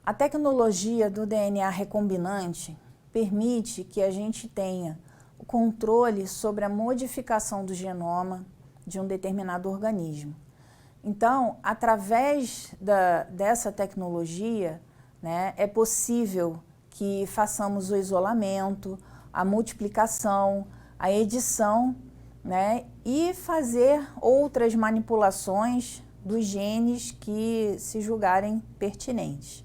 A tecnologia do DNA recombinante permite que a gente tenha o controle sobre a modificação do genoma de um determinado organismo. Então, através dessa tecnologia, né, é possível que façamos o isolamento, a multiplicação, a edição, né, e fazer outras manipulações dos genes que se julgarem pertinentes.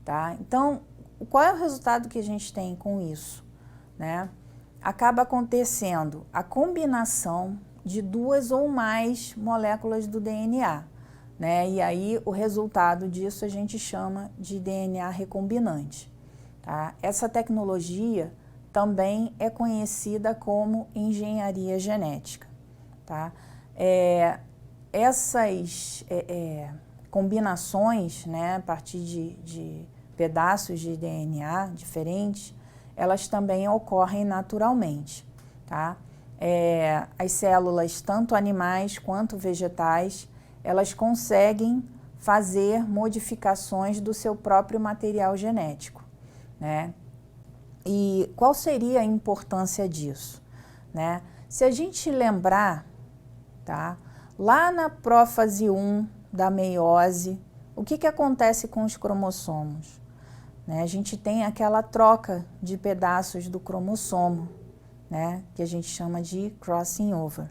Tá? Então, qual é o resultado que a gente tem com isso? Né? Acaba acontecendo a combinação de duas ou mais moléculas do DNA. Né? E aí, o resultado disso a gente chama de DNA recombinante. Tá? Essa tecnologia também é conhecida como engenharia genética. Tá? Essas combinações, né, a partir de pedaços de DNA diferentes, elas também ocorrem naturalmente. Tá? As células, tanto animais quanto vegetais, elas conseguem fazer modificações do seu próprio material genético. Né? E qual seria a importância disso? Né? Se a gente lembrar, tá, lá na prófase 1 da meiose, o que acontece com os cromossomos? Né? A gente tem aquela troca de pedaços do cromossomo, né, que a gente chama de crossing over.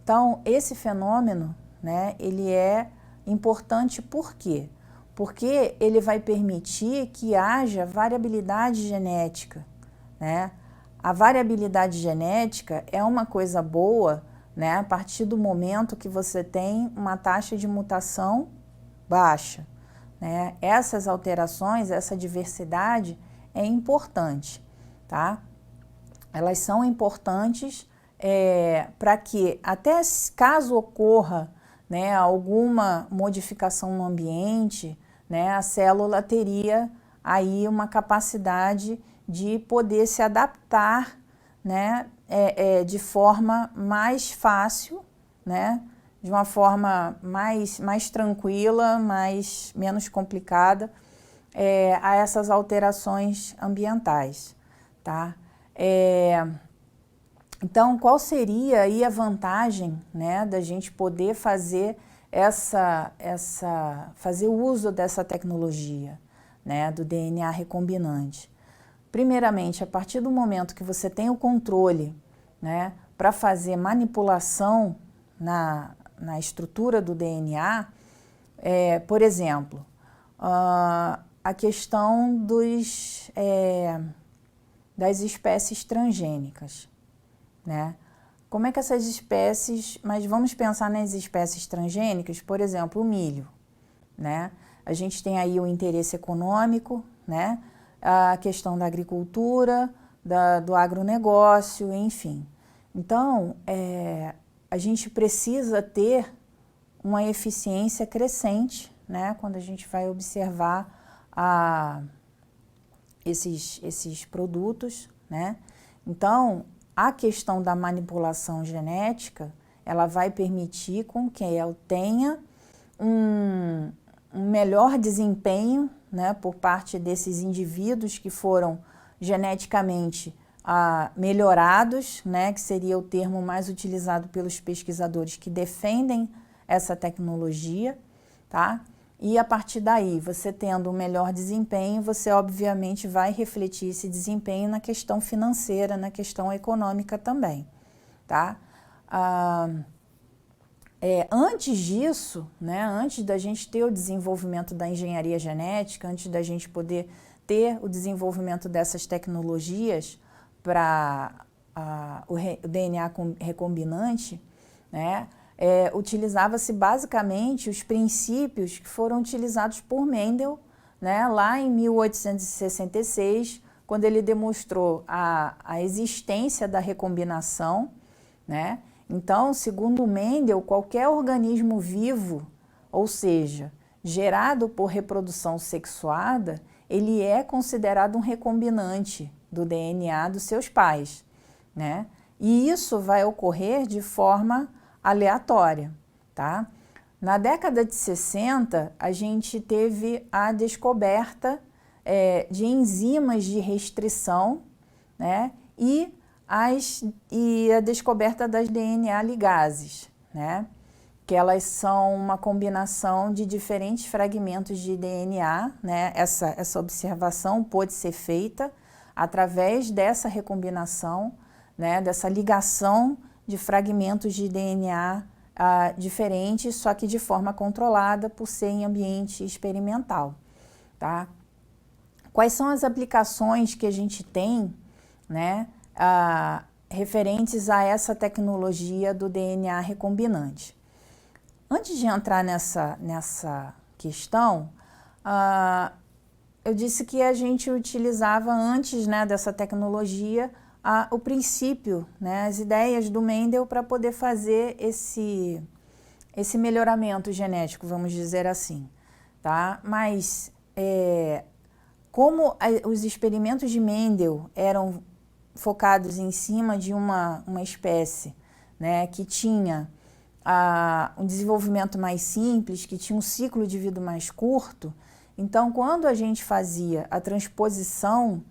Então, esse fenômeno, né, ele é importante por quê? Porque ele vai permitir que haja variabilidade genética. Né? A variabilidade genética é uma coisa boa, né, a partir do momento que você tem uma taxa de mutação baixa. Né? Essas alterações, essa diversidade é importante. Tá? Elas são importantes para que, até caso ocorra, né, alguma modificação no ambiente, né, a célula teria aí uma capacidade de poder se adaptar, né, de forma mais fácil, né, de uma forma mais tranquila, menos complicada, a essas alterações ambientais. Tá? Então, qual seria aí a vantagem, né, da gente poder fazer fazer uso dessa tecnologia, né, do DNA recombinante? Primeiramente, a partir do momento que você tem o controle, né, para fazer manipulação na estrutura do DNA, por exemplo, a questão das espécies transgênicas. Né? Como é que essas espécies, mas vamos pensar nas espécies transgênicas, por exemplo, o milho. Né? A gente tem aí o interesse econômico, né? A questão da agricultura, do agronegócio, enfim. Então, a gente precisa ter uma eficiência crescente, né? Quando a gente vai observar esses produtos. Né? Então, a questão da manipulação genética, ela vai permitir com que eu tenha um melhor desempenho, né, por parte desses indivíduos que foram geneticamente melhorados, né, que seria o termo mais utilizado pelos pesquisadores que defendem essa tecnologia. Tá? E a partir daí, você tendo um melhor desempenho, você obviamente vai refletir esse desempenho na questão financeira, na questão econômica também. Tá? Antes disso, né, antes da gente ter o desenvolvimento da engenharia genética, antes da gente poder ter o desenvolvimento dessas tecnologias para o DNA recombinante, né, utilizava-se basicamente os princípios que foram utilizados por Mendel, né, lá em 1866, quando ele demonstrou a existência da recombinação. Né? Então, segundo Mendel, qualquer organismo vivo, ou seja, gerado por reprodução sexuada, ele é considerado um recombinante do DNA dos seus pais. Né? E isso vai ocorrer de forma aleatória. Tá? Na década de 60, a gente teve a descoberta de enzimas de restrição, né, e a descoberta das DNA ligases, né, que elas são uma combinação de diferentes fragmentos de DNA, né, essa observação pôde ser feita através dessa recombinação, né, dessa ligação de fragmentos de DNA diferentes, só que de forma controlada por ser em ambiente experimental, tá? Quais são as aplicações que a gente tem, né, referentes a essa tecnologia do DNA recombinante? Antes de entrar nessa questão, eu disse que a gente utilizava antes, né, dessa tecnologia o princípio, né, as ideias do Mendel para poder fazer esse melhoramento genético, vamos dizer assim, tá? Mas como os experimentos de Mendel eram focados em cima de uma espécie, né, que tinha um desenvolvimento mais simples, que tinha um ciclo de vida mais curto, então quando a gente fazia a transposição,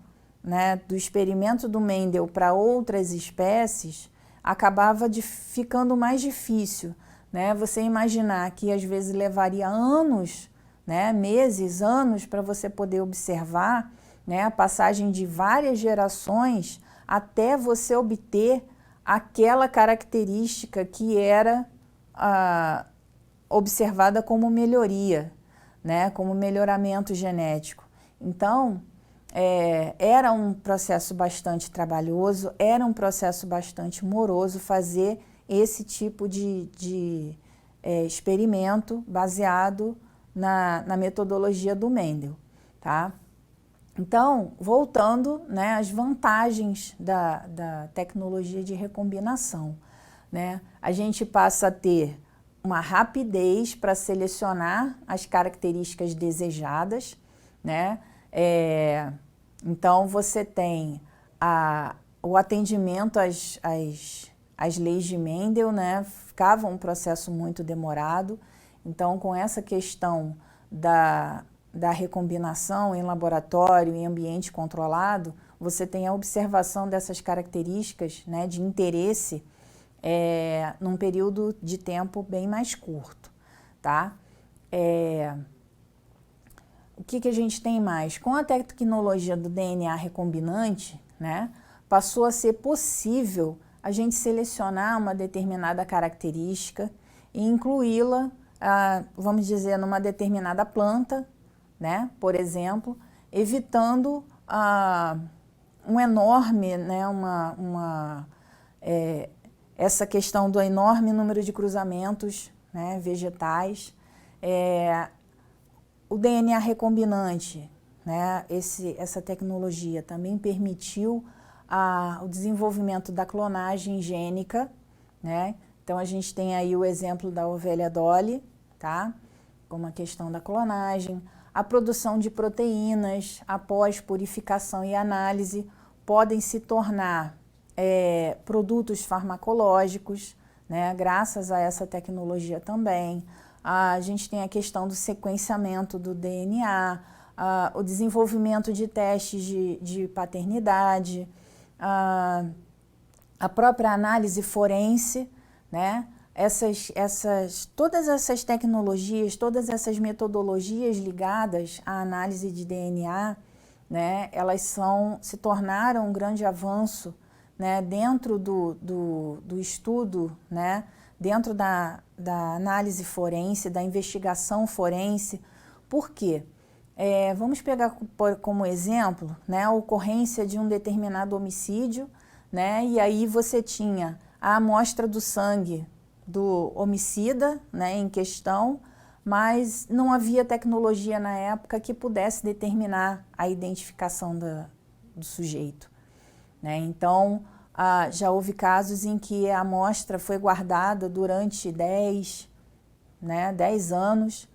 né, do experimento do Mendel para outras espécies, acabava ficando mais difícil, né? Você imaginar que às vezes levaria anos, né, meses, anos para você poder observar, né, a passagem de várias gerações até você obter aquela característica que era observada como melhoria, né, como melhoramento genético. Então, era um processo bastante trabalhoso, era um processo bastante moroso fazer esse tipo de experimento baseado na metodologia do Mendel, tá? Então, voltando, né, às vantagens da tecnologia de recombinação, né? A gente passa a ter uma rapidez para selecionar as características desejadas, né? Então, você tem o atendimento às leis de Mendel, né? Ficava um processo muito demorado. Então, com essa questão da recombinação em laboratório, em ambiente controlado, você tem a observação dessas características, né, de interesse num período de tempo bem mais curto, tá? O que a gente tem mais? Com a tecnologia do DNA recombinante, né, passou a ser possível a gente selecionar uma determinada característica e incluí-la, vamos dizer, numa determinada planta, né, por exemplo, evitando um enorme, né, essa questão do enorme número de cruzamentos, né, vegetais. O DNA recombinante, né, essa tecnologia também permitiu o desenvolvimento da clonagem gênica, né? Então a gente tem aí o exemplo da ovelha Dolly, tá? Como a questão da clonagem, a produção de proteínas após purificação e análise podem se tornar produtos farmacológicos, né? Graças a essa tecnologia também. A gente tem a questão do sequenciamento do DNA, o desenvolvimento de testes de paternidade, a própria análise forense, né? Todas essas tecnologias, todas essas metodologias ligadas à análise de DNA, né? Elas se tornaram um grande avanço, né? Dentro do estudo, né? Dentro da análise forense, da investigação forense. Por quê? Vamos pegar como exemplo, né, a ocorrência de um determinado homicídio, né, e aí você tinha a amostra do sangue do homicida, né, em questão, mas não havia tecnologia na época que pudesse determinar a identificação do sujeito, né? Então, já houve casos em que a amostra foi guardada durante 10 anos,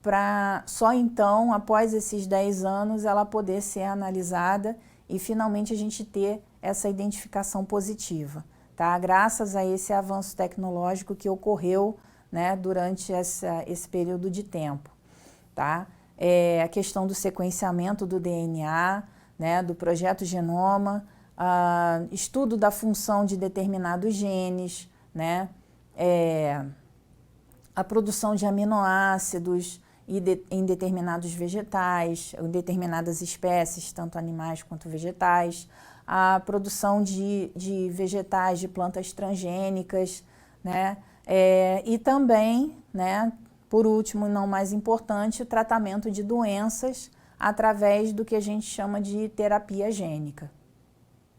para só então, após esses 10 anos, ela poder ser analisada e finalmente a gente ter essa identificação positiva, tá? Graças a esse avanço tecnológico que ocorreu, né, durante esse período de tempo, tá? A questão do sequenciamento do DNA, né, do projeto Genoma, estudo da função de determinados genes, né, a produção de aminoácidos em determinados vegetais, em determinadas espécies, tanto animais quanto vegetais, a produção de vegetais, de plantas transgênicas, né, e também, né, por último e não mais importante, o tratamento de doenças através do que a gente chama de terapia gênica.